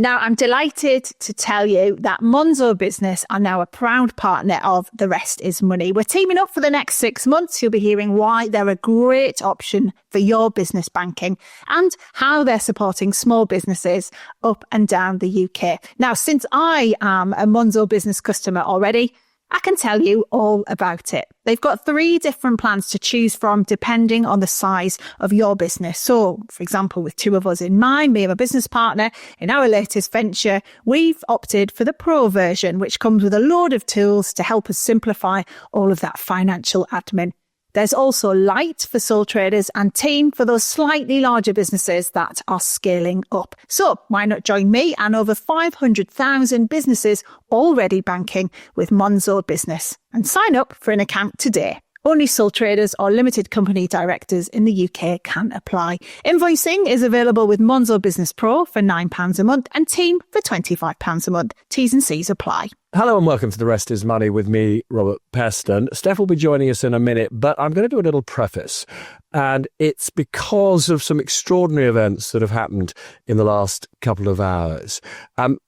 Now, I'm delighted to tell you that Monzo Business are now a proud partner of The Rest is Money. We're teaming up for the next 6 months. You'll be hearing why they're a great option for your business banking and how they're supporting small businesses up and down the UK. Now, since I am a Monzo Business customer already, I can tell you all about it. They've got 3 different plans to choose from depending on the size of your business. So, for example, with 2 of us in mind, me and my business partner, in our latest venture, we've opted for the Pro version, which comes with a load of tools to help us simplify all of that financial admin. There's also Light for sole traders and Team for those slightly larger businesses that are scaling up. So why not join me and over 500,000 businesses already banking with Monzo Business and sign up for an account today. Only sole traders or limited company directors in the UK can apply. Invoicing is available with Monzo Business Pro for £9 a month and Team for £25 a month. T's and C's apply. Hello and welcome to The Rest is Money with me, Robert Peston. Steph will be joining us in a minute, but I'm going to do a little preface. And it's because of some extraordinary events that have happened in the last couple of hours.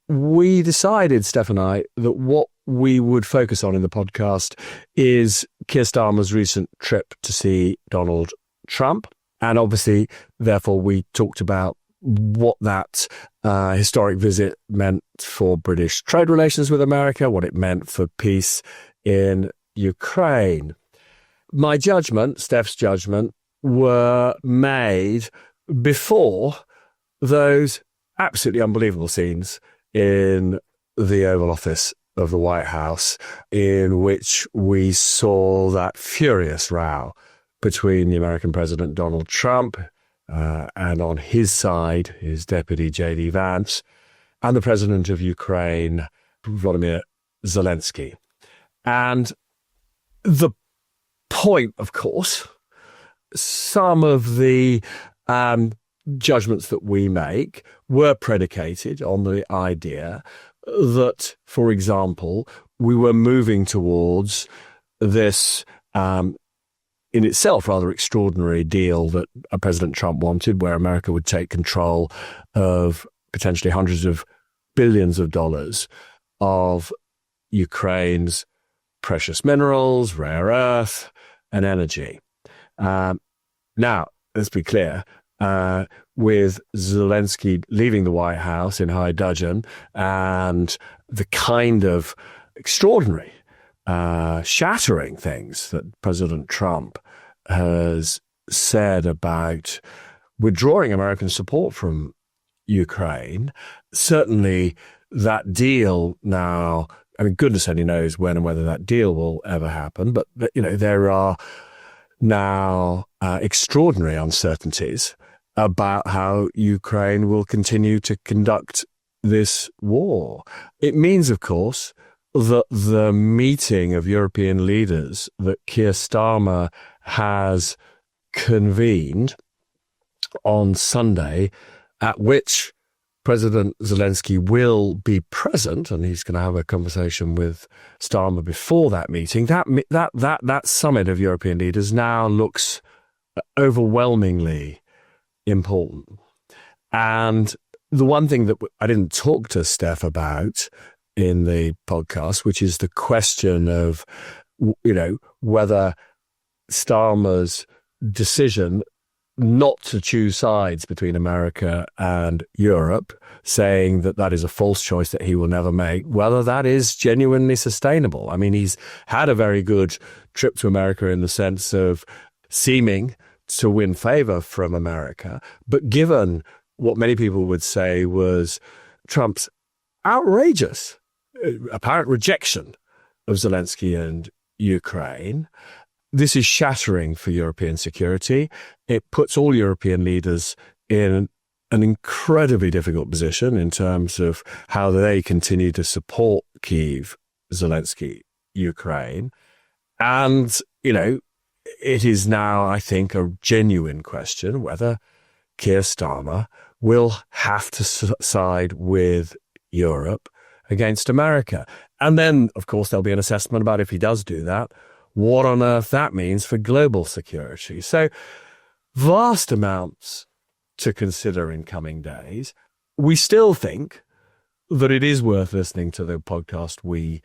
We decided, Steph and I, that what we would focus on in the podcast is Keir Starmer's recent trip to see Donald Trump. And obviously, therefore, we talked about what that historic visit meant for British trade relations with America, what it meant for peace in Ukraine. My judgment, Steph's judgment, were made before those absolutely unbelievable scenes in the Oval Office of the White House, in which we saw that furious row between the American President Donald Trump and on his side, his deputy J.D. Vance, and the President of Ukraine, Volodymyr Zelensky. And the point, of course, some of the judgments that we make were predicated on the idea that, for example, we were moving towards this in itself rather extraordinary deal that President Trump wanted, where America would take control of potentially hundreds of billions of dollars of Ukraine's precious minerals, rare earth, and energy. Now, let's be clear, with Zelensky leaving the White House in high dudgeon and the kind of extraordinary, shattering things that President Trump has said about withdrawing American support from Ukraine, certainly that deal now, I mean, goodness only knows when and whether that deal will ever happen, but you know, there are now extraordinary uncertainties about how Ukraine will continue to conduct this war. It means, of course, that the meeting of European leaders that Keir Starmer has convened on Sunday, at which President Zelensky will be present, and he's going to have a conversation with Starmer before that meeting. That summit of European leaders now looks overwhelmingly important. And the one thing that I didn't talk to Steph about in the podcast, which is the question of, you know, whether Starmer's decision not to choose sides between America and Europe, saying that that is a false choice that he will never make, whether that is genuinely sustainable. I mean, he's had a very good trip to America in the sense of seeming to win favor from America, but given what many people would say was Trump's outrageous apparent rejection of Zelensky and Ukraine, this is shattering for European security. It puts all European leaders in an incredibly difficult position in terms of how they continue to support Kyiv, Zelensky, Ukraine. And, you know, it is now, I think, a genuine question whether Keir Starmer will have to side with Europe against America. And then, of course, there'll be an assessment about, if he does do that, what on earth that means for global security. So vast amounts to consider in coming days. We still think that it is worth listening to the podcast we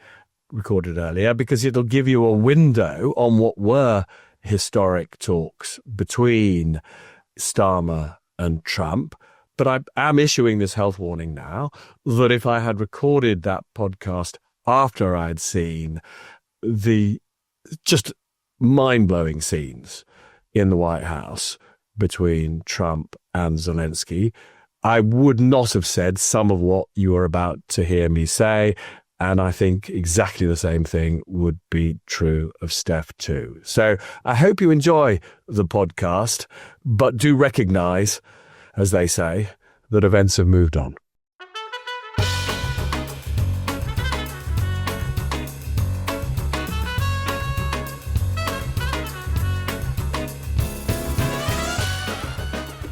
recorded earlier, because it'll give you a window on what were historic talks between Starmer and Trump. But I am issuing this health warning now that if I had recorded that podcast after I'd seen the just mind-blowing scenes in the White House between Trump and Zelensky, I would not have said some of what you are about to hear me say. And I think exactly the same thing would be true of Steph too. So I hope you enjoy the podcast, but do recognize, as they say, that events have moved on.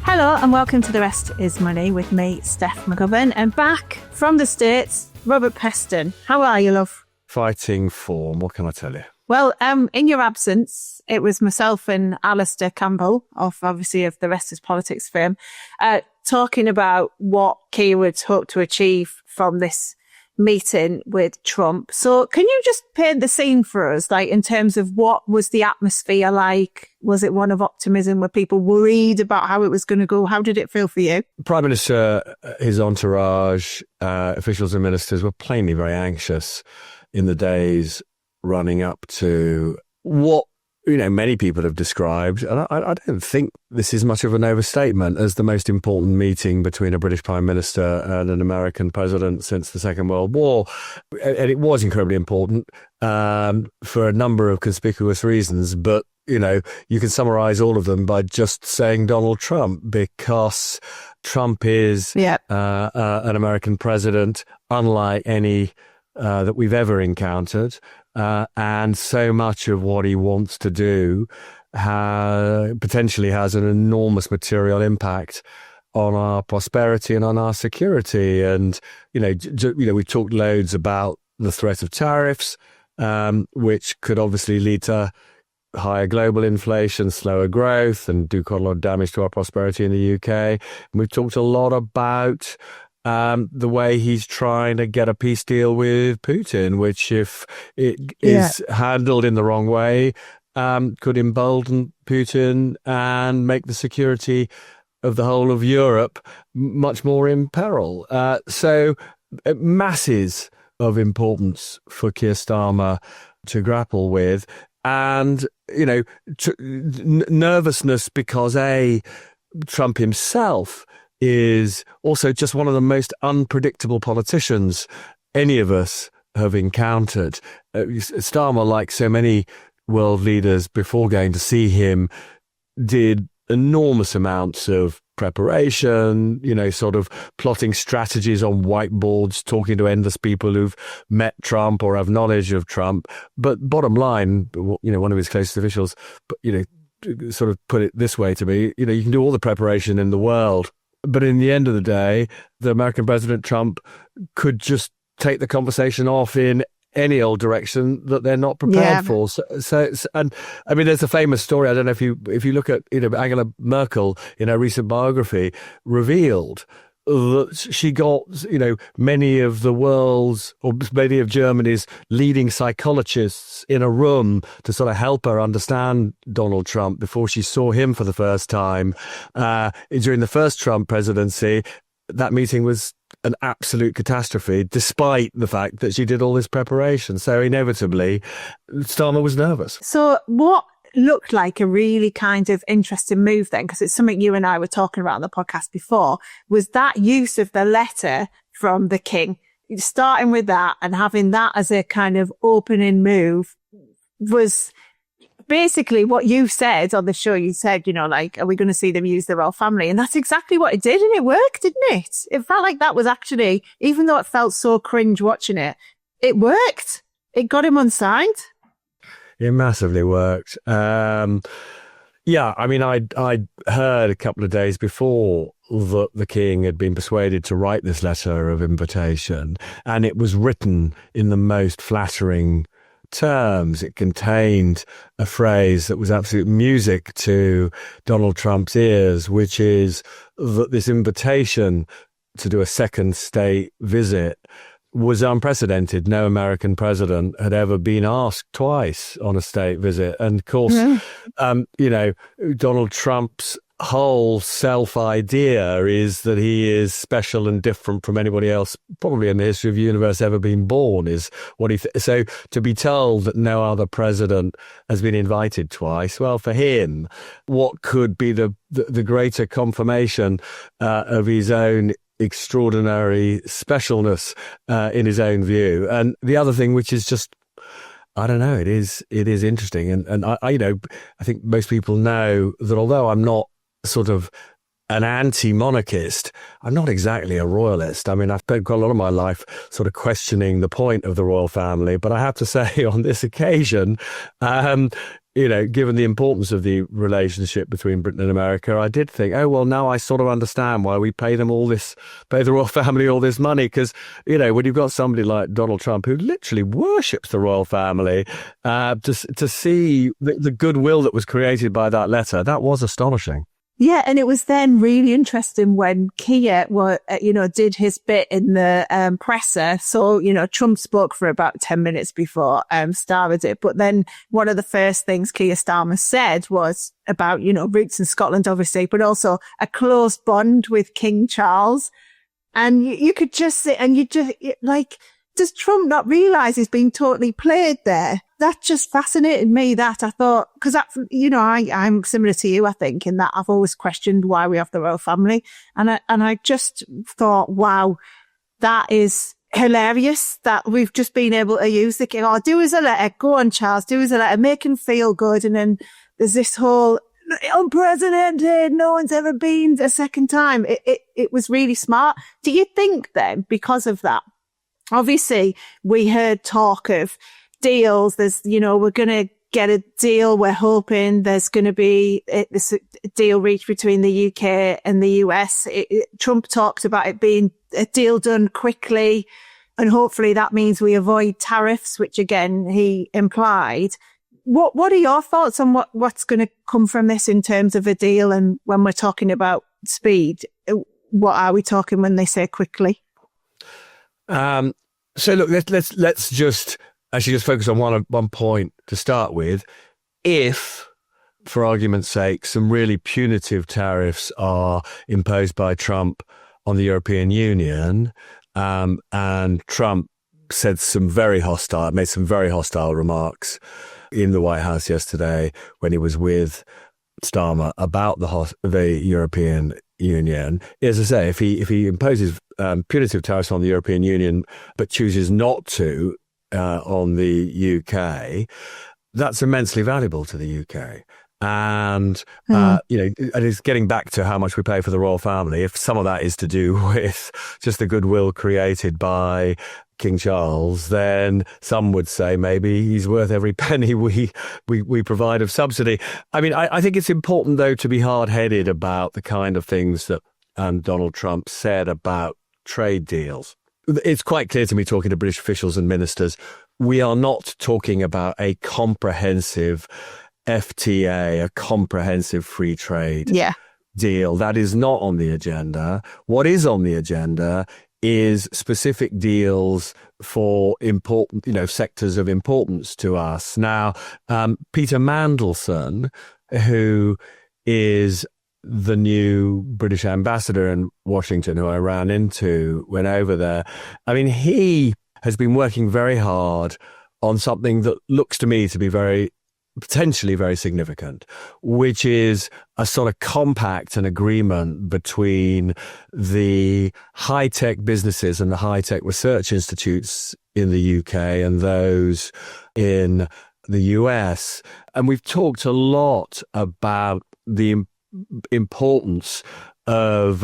Hello and welcome to The Rest is Money with me, Steph McGovern, and back from the States, Robert Peston. How are you, love? Fighting form, what can I tell you? Well, in your absence, it was myself and Alistair Campbell, of The Rest is Politics fame, talking about what Kyiv would hope to achieve from this meeting with Trump. So can you just paint the scene for us, like in terms of what was the atmosphere like? Was it one of optimism? Were people worried about how it was going to go? How did it feel for you? Prime Minister, his entourage, officials and ministers were plainly very anxious in the days running up to what many people have described, and I don't think this is much of an overstatement, as the most important meeting between a British Prime Minister and an American President since the Second World War. And it was incredibly important for a number of conspicuous reasons, but you can summarize all of them by just saying Donald Trump, because Trump is an American president unlike any that we've ever encountered. And so much of what he wants to do potentially has an enormous material impact on our prosperity and on our security. And, we've talked loads about the threat of tariffs, which could obviously lead to higher global inflation, slower growth, and do quite a lot of damage to our prosperity in the UK. And we've talked a lot about the way he's trying to get a peace deal with Putin, which, if it is handled in the wrong way, could embolden Putin and make the security of the whole of Europe much more in peril. So masses of importance for Keir Starmer to grapple with. And, nervousness because Trump himself is also just one of the most unpredictable politicians any of us have encountered. Starmer, like so many world leaders before going to see him, did enormous amounts of preparation, sort of plotting strategies on whiteboards, talking to endless people who've met Trump or have knowledge of Trump. But bottom line, one of his closest officials, sort of put it this way to me, you can do all the preparation in the world, but in the end of the day, the American President Trump could just take the conversation off in any old direction that they're not prepared for. So, and I mean, there's a famous story. I don't know if you look at Angela Merkel in her recent biography, revealed that she got many of the world's, or many of Germany's leading psychologists in a room to sort of help her understand Donald Trump before she saw him for the first time during the first Trump presidency. That meeting was an absolute catastrophe, despite the fact that she did all this preparation. So inevitably, Starmer was nervous. So what looked like a really kind of interesting move then, because it's something you and I were talking about on the podcast before, was that use of the letter from the king. Starting with that and having that as a kind of opening move was basically what you said on the show. You said, are we going to see them use the royal family? And that's exactly what it did. And it worked, didn't it? It felt like that was actually, even though it felt so cringe watching it, it worked. It got him on side. It massively worked. I mean, I'd heard a couple of days before that the king had been persuaded to write this letter of invitation, and it was written in the most flattering terms. It contained a phrase that was absolute music to Donald Trump's ears, which is that this invitation to do a second state visit was unprecedented. No American president had ever been asked twice on a state visit. And of course, Donald Trump's whole self-idea is that he is special and different from anybody else probably in the history of the universe ever been born, is what he so to be told that no other president has been invited twice, well, for him, what could be the greater confirmation of his own extraordinary specialness in his own view. And the other thing, which is just, I don't know, it is interesting. And I I think most people know that although I'm not sort of an anti-monarchist, I'm not exactly a royalist. I mean, I've spent quite a lot of my life sort of questioning the point of the royal family, but I have to say on this occasion, given the importance of the relationship between Britain and America, I did think, oh, well, now I sort of understand why we pay the royal family all this money. Because, when you've got somebody like Donald Trump who literally worships the royal family, to see the goodwill that was created by that letter, that was astonishing. Yeah, and it was then really interesting when Kyiv, did his bit in the presser. So, Trump spoke for about 10 minutes before Starmer did. But then one of the first things Keir Starmer said was about, roots in Scotland, obviously, but also a close bond with King Charles. And you could just sit and does Trump not realise he's being totally played there? That just fascinated me, that I thought, because I'm similar to you, I think, in that I've always questioned why we have the royal family. And I just thought, wow, that is hilarious that we've just been able to use the king. Oh, do us a letter. Go on, Charles, do us a letter. Make him feel good. And then there's this whole unprecedented, no one's ever been a second time. It was really smart. Do you think then, because of that, obviously we heard talk of deals. There's, we're going to get a deal. We're hoping there's going to be this deal reached between the UK and the US. Trump talked about it being a deal done quickly. And hopefully that means we avoid tariffs, which again, he implied. What are your thoughts on what's going to come from this in terms of a deal? And when we're talking about speed, what are we talking when they say quickly? So look, let's just focus on one point to start with. If, for argument's sake, some really punitive tariffs are imposed by Trump on the European Union, and Trump made some very hostile remarks in the White House yesterday when he was with Starmer about the European Union. As I say, if he imposes punitive tariffs on the European Union but chooses not to on the UK, that's immensely valuable to the UK. And, and it's getting back to how much we pay for the royal family. If some of that is to do with just the goodwill created by King Charles, then some would say maybe he's worth every penny we provide of subsidy. I mean, I think it's important, though, to be hard-headed about the kind of things that Donald Trump said about trade deals. It's quite clear to me, talking to British officials and ministers, we are not talking about a comprehensive FTA, a comprehensive free trade deal. That is not on the agenda. What is on the agenda is specific deals for important, sectors of importance to us. Now, Peter Mandelson, who is the new British ambassador in Washington, who I ran into, went over there. I mean, he has been working very hard on something that looks to me to be potentially very significant, which is a sort of compact and agreement between the high-tech businesses and the high-tech research institutes in the UK and those in the US. And we've talked a lot about the importance of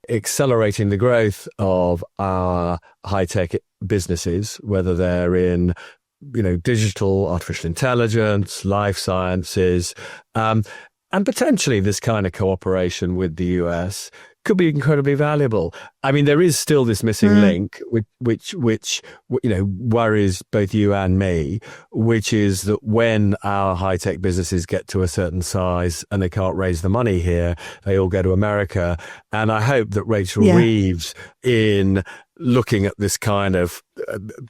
accelerating the growth of our high-tech businesses, whether they're in digital, artificial intelligence, life sciences, and potentially this kind of cooperation with the US could be incredibly valuable. I mean, there is still this missing link, which worries both you and me, which is that when our high-tech businesses get to a certain size and they can't raise the money here, they all go to America. And I hope that Rachel Reeves, in looking at this kind of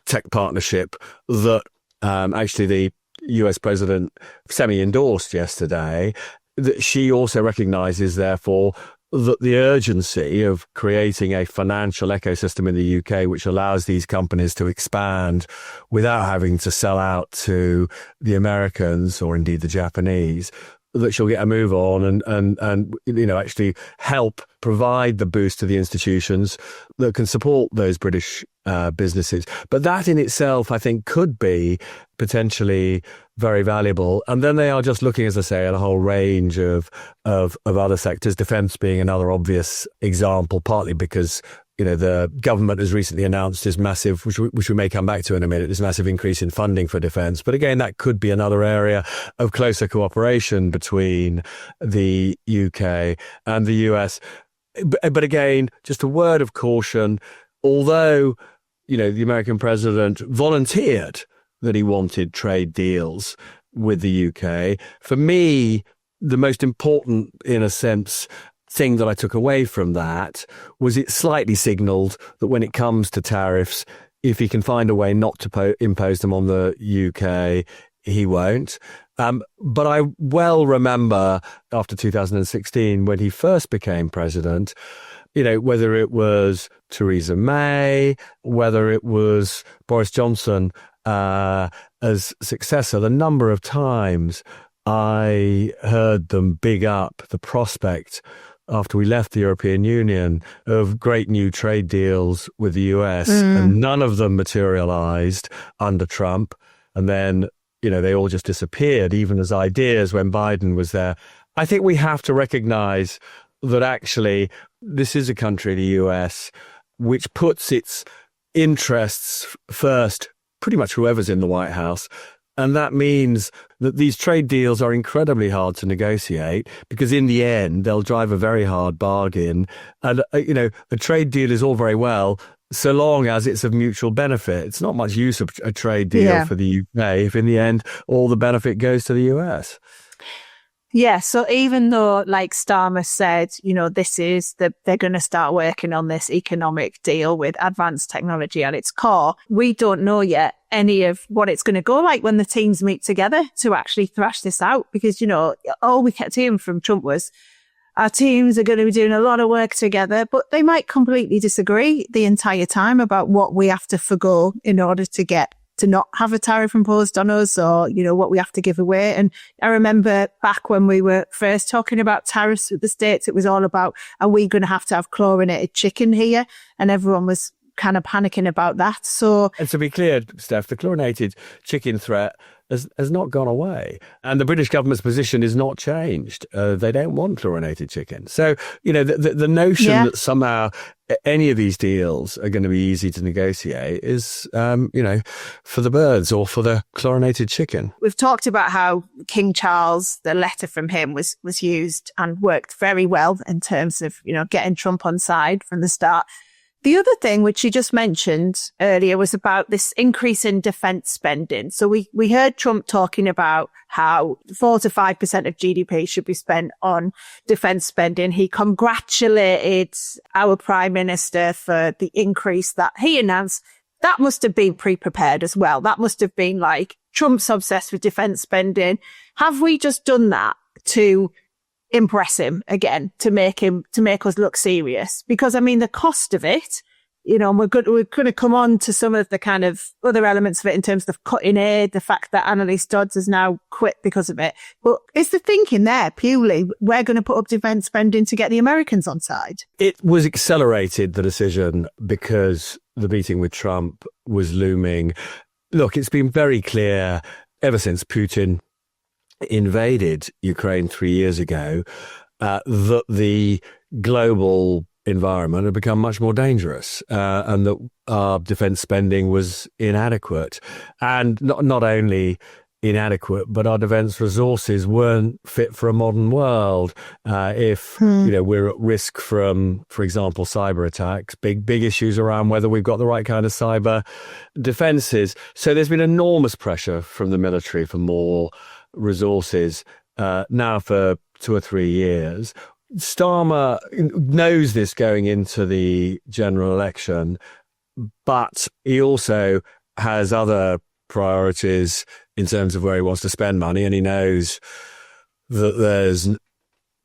tech partnership that actually the US president semi-endorsed yesterday, that she also recognises, therefore, that the urgency of creating a financial ecosystem in the UK which allows these companies to expand without having to sell out to the Americans or indeed the Japanese, that she'll get a move on and actually help provide the boost to the institutions that can support those British businesses. But that in itself, I think, could be potentially very valuable. And then they are just looking, as I say, at a whole range of other sectors, defence being another obvious example, partly because the government has recently announced this massive, which we may come back to in a minute, this massive increase in funding for defence. But again, that could be another area of closer cooperation between the UK and the US. But again, just a word of caution, although, the American president volunteered that he wanted trade deals with the UK, for me, the most important, in a sense, thing that I took away from that was it slightly signalled that when it comes to tariffs, if he can find a way not to impose them on the UK, he won't. But I well remember after 2016, when he first became president, whether it was Theresa May, whether it was Boris Johnson as successor, the number of times I heard them big up the prospect after we left the European Union of great new trade deals with the US, and none of them materialized under Trump. And then, they all just disappeared, even as ideas when Biden was there. I think we have to recognize that actually this is a country, the US, which puts its interests first, pretty much whoever's in the White House. And that means that these trade deals are incredibly hard to negotiate because in the end, they'll drive a very hard bargain. And, a trade deal is all very well, so long as it's of mutual benefit. It's not much use of a trade deal for the UK if in the end, all the benefit goes to the US. Yeah, so even though, like Starmer said, they're going to start working on this economic deal with advanced technology at its core, we don't know yet any of what it's going to go like when the teams meet together to actually thrash this out. Because, all we kept hearing from Trump was our teams are going to be doing a lot of work together, but they might completely disagree the entire time about what we have to forgo in order to not have a tariff imposed on us or, what we have to give away. And I remember back when we were first talking about tariffs with the States, it was all about, are we going to have chlorinated chicken here? And everyone was kind of panicking about that. And to be clear, Steph, the chlorinated chicken threat has not gone away. And the British government's position is not changed. They don't want chlorinated chicken. So, the notion that somehow any of these deals are going to be easy to negotiate is, for the birds or for the chlorinated chicken. We've talked about how King Charles, the letter from him was used and worked very well in terms of, getting Trump on side from the start. The other thing, which you just mentioned earlier, was about this increase in defence spending. So we heard Trump talking about how 4 to 5% of GDP should be spent on defence spending. He congratulated our Prime Minister for the increase that he announced. That must have been pre-prepared as well. That must have been like, Trump's obsessed with defence spending. Have we just done that to impress him again, to make us look serious? Because the cost of it, and we're going to come on to some of the kind of other elements of it in terms of cutting aid, the fact that Annalise Dodds has now quit because of it. But is the thinking there purely, we're going to put up defence spending to get the Americans on side? It was accelerated, the decision, because the meeting with Trump was looming. Look, it's been very clear ever since Putin invaded Ukraine 3 years ago, that the global environment had become much more dangerous, and that our defence spending was inadequate. And not only inadequate, but our defence resources weren't fit for a modern world. If we're at risk from, for example, cyber attacks, big issues around whether we've got the right kind of cyber defences. So there's been enormous pressure from the military for more resources now for 2 or 3 years. Starmer knows this going into the general election, but he also has other priorities in terms of where he wants to spend money, and he knows that there's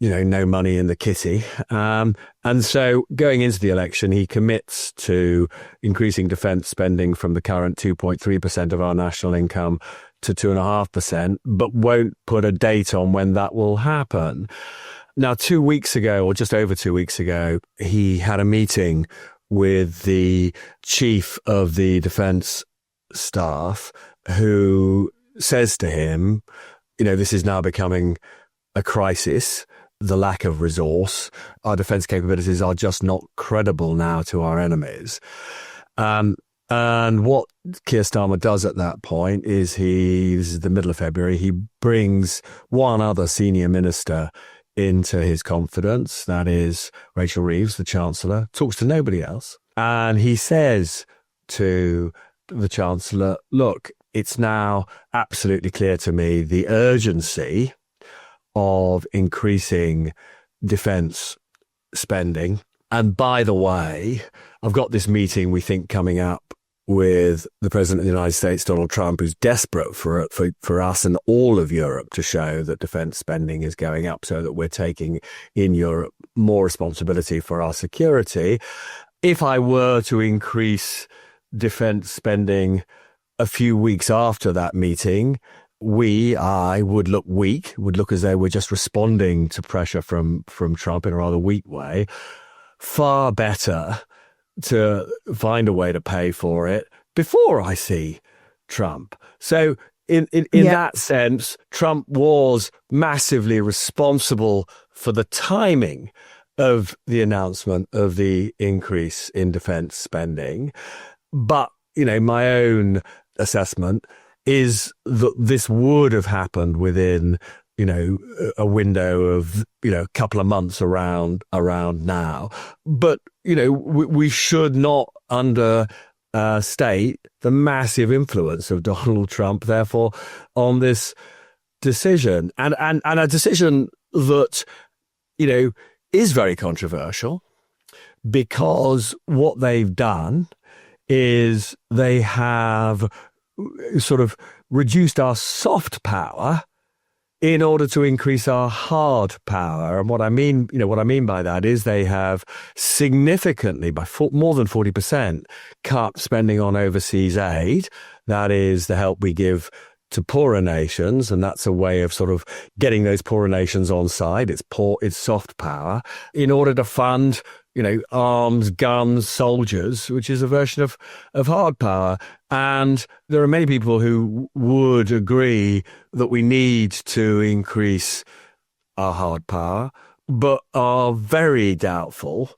no money in the kitty, and so going into the election he commits to increasing defence spending from the current 2.3% of our national income to 2.5%, but won't put a date on when that will happen. Now, 2 weeks ago, or just over 2 weeks ago, he had a meeting with the chief of the defence staff, who says to him, this is now becoming a crisis, the lack of resource. Our defence capabilities are just not credible now to our enemies. And what Keir Starmer does at that point is this is the middle of February, he brings one other senior minister into his confidence, that is Rachel Reeves, the Chancellor, talks to nobody else. And he says to the Chancellor, look, it's now absolutely clear to me the urgency of increasing defence spending. And by the way, I've got this meeting we think coming up with the President of the United States, Donald Trump, who's desperate for us and all of Europe to show that defence spending is going up so that we're taking in Europe more responsibility for our security. If I were to increase defence spending a few weeks after that meeting, I would look weak, would look as though we're just responding to pressure from Trump in a rather weak way. Far better to find a way to pay for it before I see Trump. So in that sense, Trump was massively responsible for the timing of the announcement of the increase in defence spending. But, my own assessment is that this would have happened within, a window of, a couple of months around now. But, we should not understate the massive influence of Donald Trump, therefore, on this decision. And a decision that, is very controversial, because what they've done is they have sort of reduced our soft power in order to increase our hard power. And what I mean by that is they have significantly, by more than 40%, cut spending on overseas aid. That is the help we give to poorer nations, and that's a way of sort of getting those poorer nations on side. It's soft power in order to fund, arms, guns, soldiers, which is a version of hard power. And there are many people who would agree that we need to increase our hard power, but are very doubtful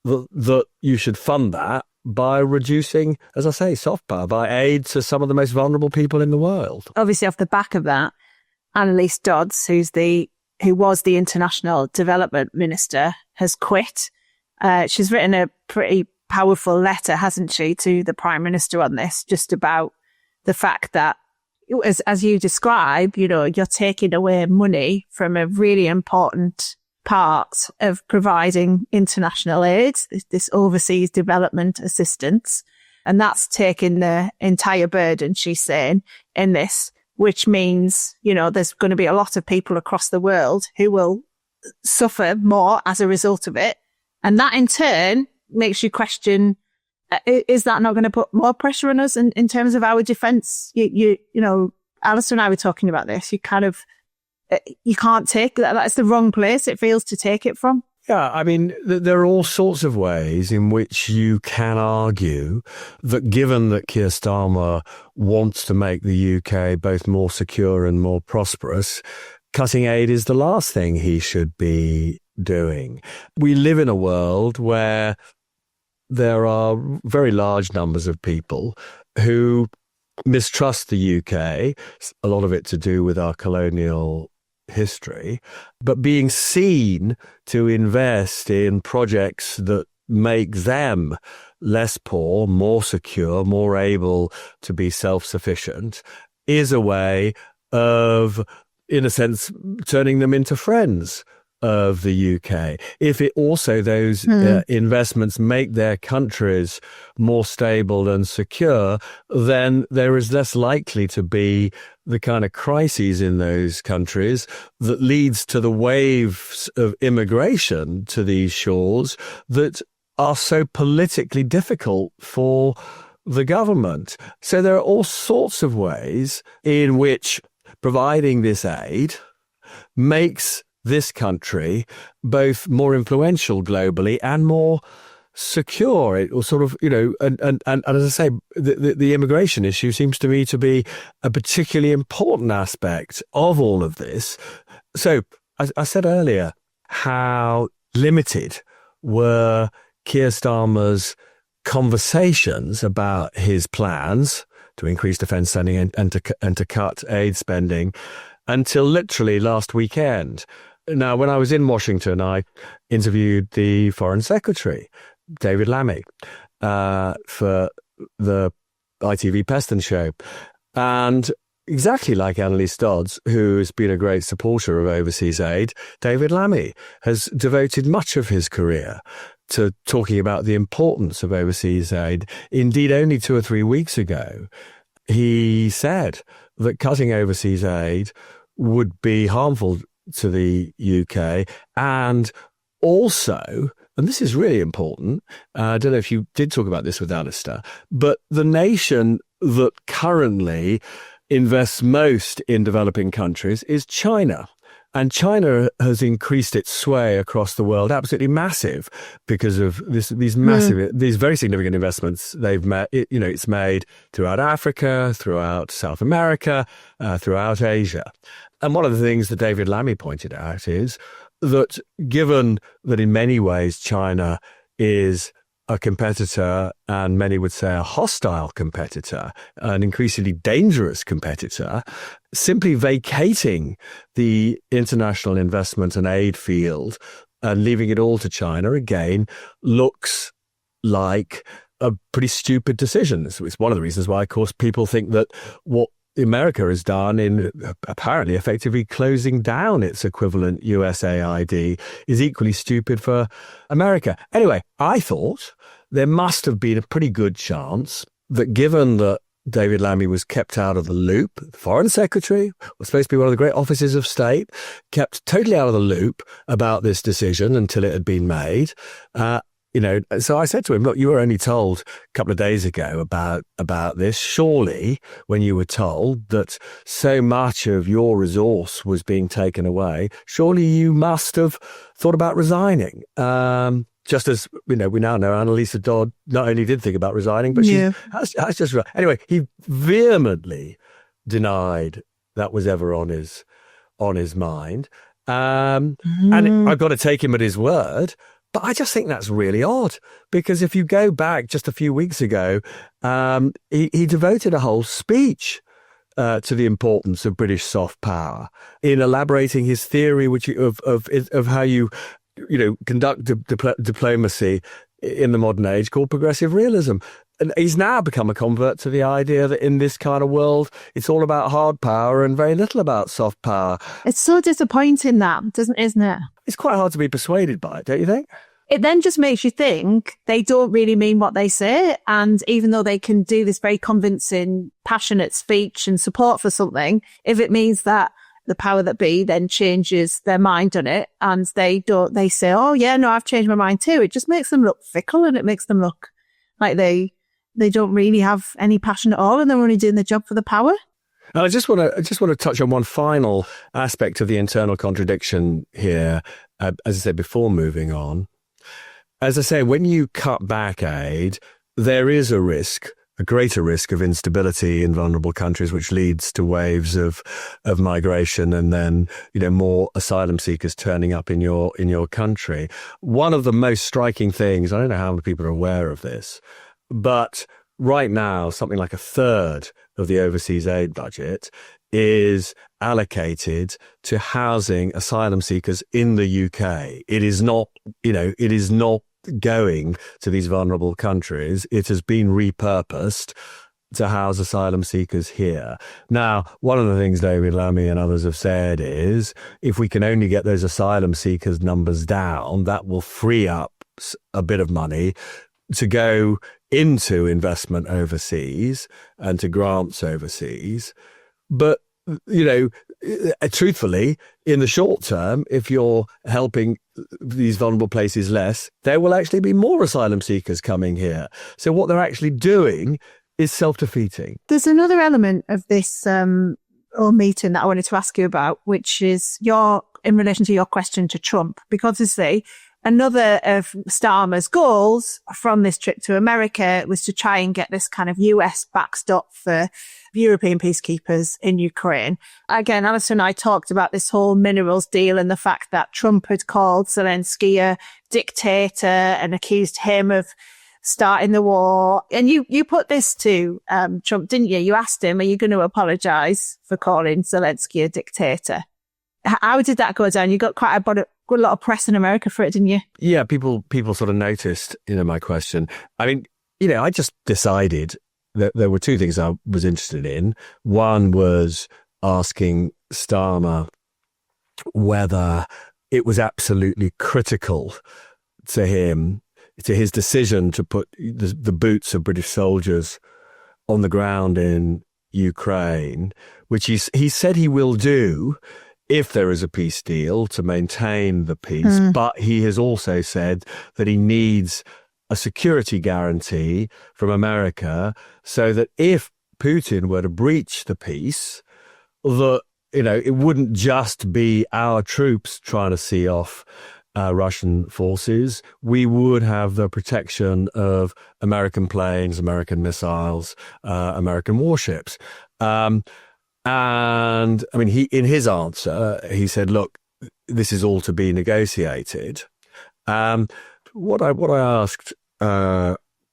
that you should fund that by reducing, as I say, soft power, by aid to some of the most vulnerable people in the world. Obviously, off the back of that, Annalise Dodds, who was the International Development Minister, has quit. She's written a pretty powerful letter, hasn't she, to the Prime Minister on this, just about the fact that, as you describe, you're taking away money from a really important part of providing international aid, this overseas development assistance. And that's taking the entire burden, she's saying, in this, which means, there's going to be a lot of people across the world who will suffer more as a result of it. And that in turn makes you question, is that not going to put more pressure on us in terms of our defence? Alistair and I were talking about this. You can't take that. That's the wrong place, it feels, to take it from. Yeah, I mean, there are all sorts of ways in which you can argue that given that Keir Starmer wants to make the UK both more secure and more prosperous, cutting aid is the last thing he should be doing. We live in a world where there are very large numbers of people who mistrust the UK, a lot of it to do with our colonial history, but being seen to invest in projects that make them less poor, more secure, more able to be self-sufficient is a way of, in a sense, turning them into friends of the UK. If it also, those investments make their countries more stable and secure, then there is less likely to be the kind of crises in those countries that leads to the waves of immigration to these shores that are so politically difficult for the government. So there are all sorts of ways in which providing this aid makes this country both more influential globally and more secure. It will sort of, and as I say, the immigration issue seems to me to be a particularly important aspect of all of this. So I said earlier how limited were Keir Starmer's conversations about his plans to increase defence spending and to cut aid spending until literally last weekend. Now, when I was in Washington, I interviewed the Foreign Secretary, David Lammy, for the ITV Peston show. And exactly like Annalise Dodds, who has been a great supporter of overseas aid, David Lammy has devoted much of his career to talking about the importance of overseas aid. Indeed, only 2 or 3 weeks ago, he said that cutting overseas aid would be harmful to the UK, and also, and this is really important, I don't know if you did talk about this with Alistair, but the nation that currently invests most in developing countries is China. And China has increased its sway across the world, absolutely massive, because of these massive, these very significant investments they've made. It's made throughout Africa, throughout South America, throughout Asia. And one of the things that David Lammy pointed out is that given that in many ways China is a competitor, and many would say a hostile competitor, an increasingly dangerous competitor, simply vacating the international investment and aid field and leaving it all to China again looks like a pretty stupid decision. It's one of the reasons why, of course, people think that what America has done in apparently effectively closing down its equivalent USAID is equally stupid for America. Anyway, I thought there must have been a pretty good chance that given that David Lammy was kept out of the loop, the Foreign Secretary was supposed to be one of the great officers of state, kept totally out of the loop about this decision until it had been made. So I said to him, look, you were only told a couple of days ago about this. Surely, when you were told that so much of your resource was being taken away, surely you must have thought about resigning. Just as we now know, Annalise Dodd not only did think about resigning, but she has just resigned. Anyway, he vehemently denied that was ever on his mind. And I've got to take him at his word. But I just think that's really odd, because if you go back just a few weeks ago, he devoted a whole speech to the importance of British soft power in elaborating his theory, of how you conduct diplomacy in the modern age, called progressive realism. And he's now become a convert to the idea that in this kind of world, it's all about hard power and very little about soft power. It's so disappointing that, isn't it? It's quite hard to be persuaded by it, don't you think? It then just makes you think they don't really mean what they say. And even though they can do this very convincing, passionate speech and support for something, if it means that the power that be then changes their mind on it and they say, oh yeah, no, I've changed my mind too. It just makes them look fickle, and it makes them look like they don't really have any passion at all, and they're only doing the job for the power. And I just want to touch on one final aspect of the internal contradiction here, as I said before, moving on. As I say, when you cut back aid, there is a greater risk of instability in vulnerable countries, which leads to waves of migration and then, more asylum seekers turning up in your country. One of the most striking things, I don't know how many people are aware of this, but right now, something like a third of the overseas aid budget is allocated to housing asylum seekers in the UK. It is not, it is not going to these vulnerable countries. It has been repurposed to house asylum seekers here. Now, one of the things David Lammy and others have said is if we can only get those asylum seekers numbers down, that will free up a bit of money to go into investment overseas and to grants overseas. But, truthfully, in the short term, if you're helping these vulnerable places less, there will actually be more asylum seekers coming here. So what they're actually doing is self-defeating. There's another element of this whole meeting that I wanted to ask you about, which is in relation to your question to Trump, because obviously another of Starmer's goals from this trip to America was to try and get this kind of US backstop for European peacekeepers in Ukraine. Again, Alison and I talked about this whole minerals deal and the fact that Trump had called Zelensky a dictator and accused him of starting the war. And you put this to Trump, didn't you? You asked him, are you going to apologize for calling Zelensky a dictator? How did that go down? You got quite a good lot of press in America for it, didn't you? Yeah, people sort of noticed, my question. I mean, I just decided that there were two things I was interested in. One was asking Starmer whether it was absolutely critical to him, to his decision to put the boots of British soldiers on the ground in Ukraine, which he said he will do if there is a peace deal to maintain the peace. But he has also said that he needs a security guarantee from America so that if Putin were to breach the peace, that, it wouldn't just be our troops trying to see off Russian forces. We would have the protection of American planes, American missiles, American warships. And I mean, in his answer, he said, look, this is all to be negotiated. What I asked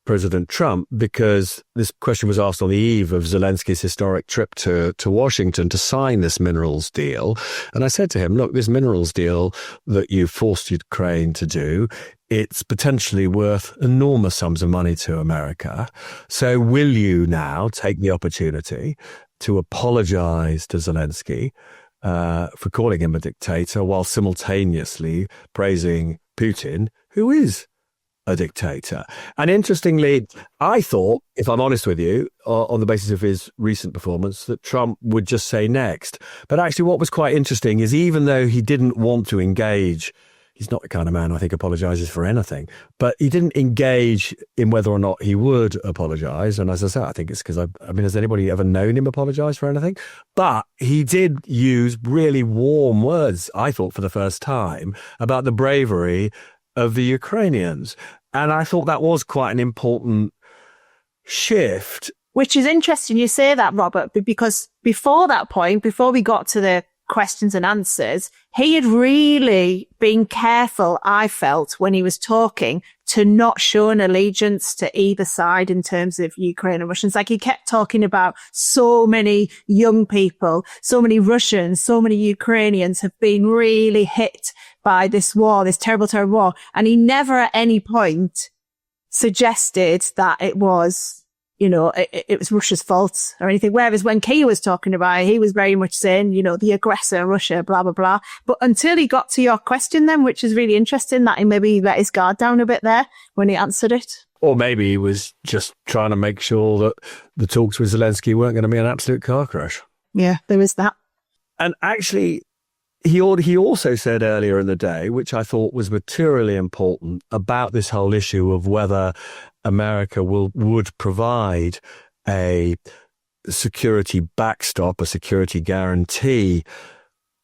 President Trump, because this question was asked on the eve of Zelensky's historic trip to Washington to sign this minerals deal. And I said to him, look, this minerals deal that you forced Ukraine to do, it's potentially worth enormous sums of money to America. So will you now take the opportunity to apologize to Zelensky for calling him a dictator while simultaneously praising Putin, who is a dictator? And interestingly, I thought, if I'm honest with you, on the basis of his recent performance, that Trump would just say next. But actually what was quite interesting is even though he didn't want to engage, he's not the kind of man who I think apologizes for anything, but he didn't engage in whether or not he would apologize. And as I said, I think it's because, has anybody ever known him apologize for anything? But he did use really warm words, I thought, for the first time, about the bravery of the Ukrainians. And I thought that was quite an important shift. Which is interesting you say that, Robert, because before that point, before we got to the questions and answers, he had really been careful, I felt, when he was talking, to not show an allegiance to either side in terms of Ukraine and Russians. Like, he kept talking about so many young people, so many Russians, so many Ukrainians have been really hit by this war, this terrible, terrible war. And he never at any point suggested that it was, it was Russia's fault or anything. Whereas when Kyiv was talking about it, he was very much saying, the aggressor, Russia, blah, blah, blah. But until he got to your question then, which is really interesting, that he maybe let his guard down a bit there when he answered it. Or maybe he was just trying to make sure that the talks with Zelensky weren't going to be an absolute car crash. Yeah, there is that. And actually, he also said earlier in the day, which I thought was materially important, about this whole issue of whether America would provide a security backstop, a security guarantee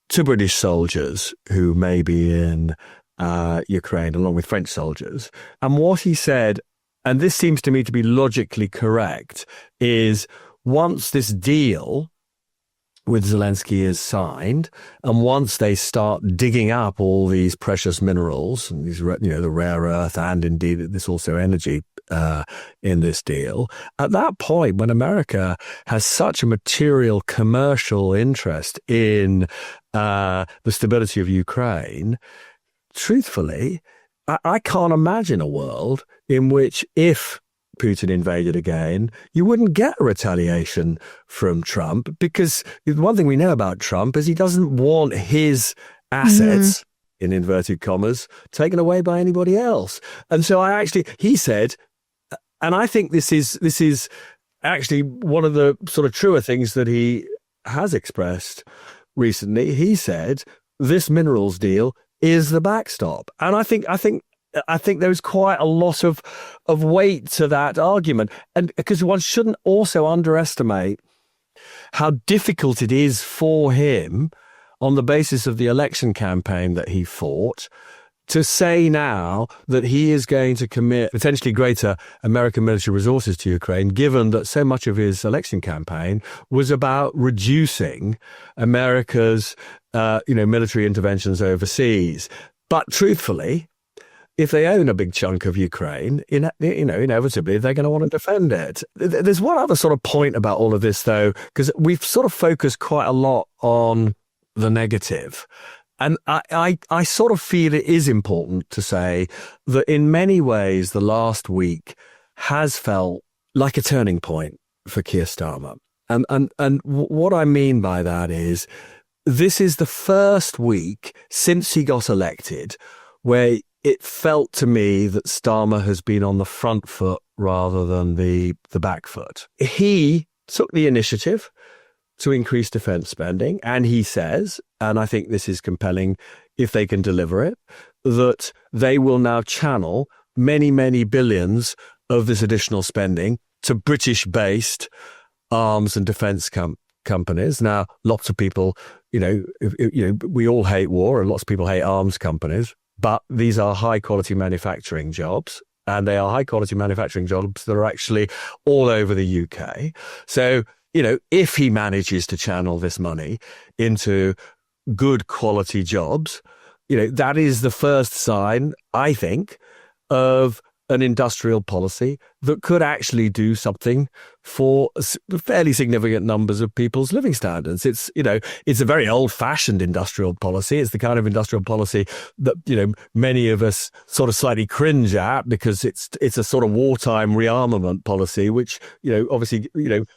to British soldiers who may be in Ukraine, along with French soldiers. And what he said, and this seems to me to be logically correct, is once this deal with Zelensky is signed, and once they start digging up all these precious minerals and these, the rare earth and indeed this also energy in this deal. At that point, when America has such a material commercial interest in the stability of Ukraine, truthfully, I can't imagine a world in which if Putin invaded again, you wouldn't get a retaliation from Trump, because one thing we know about Trump is he doesn't want his assets, in inverted commas, taken away by anybody else. And so he said, and I think this is actually one of the sort of truer things that he has expressed recently. He said, this minerals deal is the backstop. And I think there's quite a lot of weight to that argument. And because one shouldn't also underestimate how difficult it is for him, on the basis of the election campaign that he fought, to say now that he is going to commit potentially greater American military resources to Ukraine, given that so much of his election campaign was about reducing America's military interventions overseas. But truthfully, if they own a big chunk of Ukraine, inevitably they're going to want to defend it. There's one other sort of point about all of this, though, because we've sort of focused quite a lot on the negative. And I sort of feel it is important to say that in many ways, the last week has felt like a turning point for Keir Starmer. And what I mean by that is, this is the first week since he got elected where it felt to me that Starmer has been on the front foot rather than the back foot. He took the initiative to increase defense spending, and he says, and I think this is compelling if they can deliver it, that they will now channel many, many billions of this additional spending to British-based arms and defense companies. Now, lots of people, we all hate war, and lots of people hate arms companies, but these are high-quality manufacturing jobs, and they are high-quality manufacturing jobs that are actually all over the UK. So, if he manages to channel this money into good quality jobs, that is the first sign, I think, of an industrial policy that could actually do something for fairly significant numbers of people's living standards. It's a very old-fashioned industrial policy. It's the kind of industrial policy that, many of us sort of slightly cringe at, because it's a sort of wartime rearmament policy, which, obviously,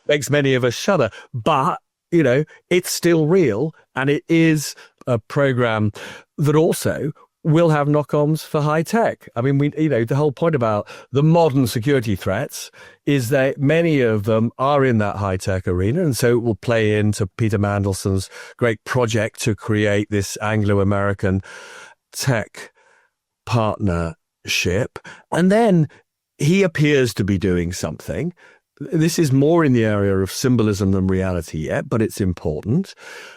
makes many of us shudder. But, it's still real, and it is a program that also will have knock-ons for high tech. I mean, the whole point about the modern security threats is that many of them are in that high tech arena. And so it will play into Peter Mandelson's great project to create this Anglo-American tech partnership. And then he appears to be doing something. This is more in the area of symbolism than reality yet, but it's important.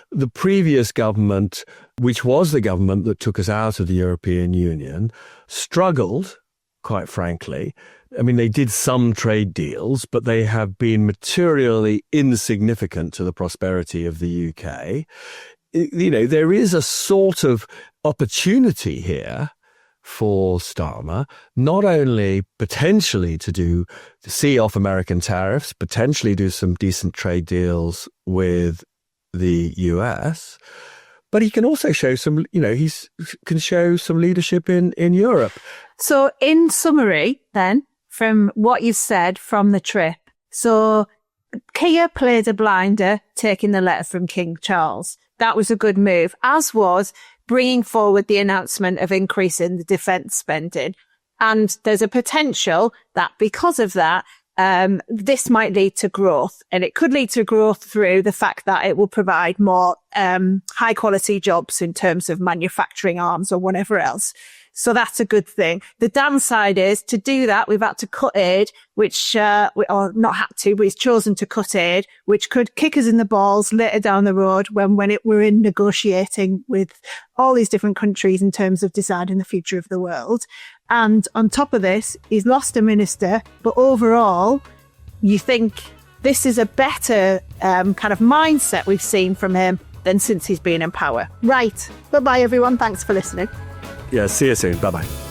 The previous government, which was the government that took us out of the European Union, struggled, quite frankly. I mean, they did some trade deals, but they have been materially insignificant to the prosperity of the UK. There is a sort of opportunity here for Starmer, not only potentially to see off American tariffs, potentially do some decent trade deals with the US, but he can also show some, can show some leadership in Europe. So in summary, then, from what you've said from the trip, so Keir played a blinder taking the letter from King Charles. That was a good move, as was bringing forward the announcement of increasing the defence spending. And there's a potential that because of that, this might lead to growth. And it could lead to growth through the fact that it will provide more high quality jobs in terms of manufacturing arms or whatever else. So that's a good thing. The downside is, to do that, we've had to cut aid, which, or not had to, but he's chosen to cut aid, which could kick us in the balls later down the road when we're in negotiating with all these different countries in terms of deciding the future of the world. And on top of this, he's lost a minister, but overall, you think this is a better kind of mindset we've seen from him than since he's been in power. Right. Bye-bye, everyone. Thanks for listening. Yeah, see you soon. Bye-bye.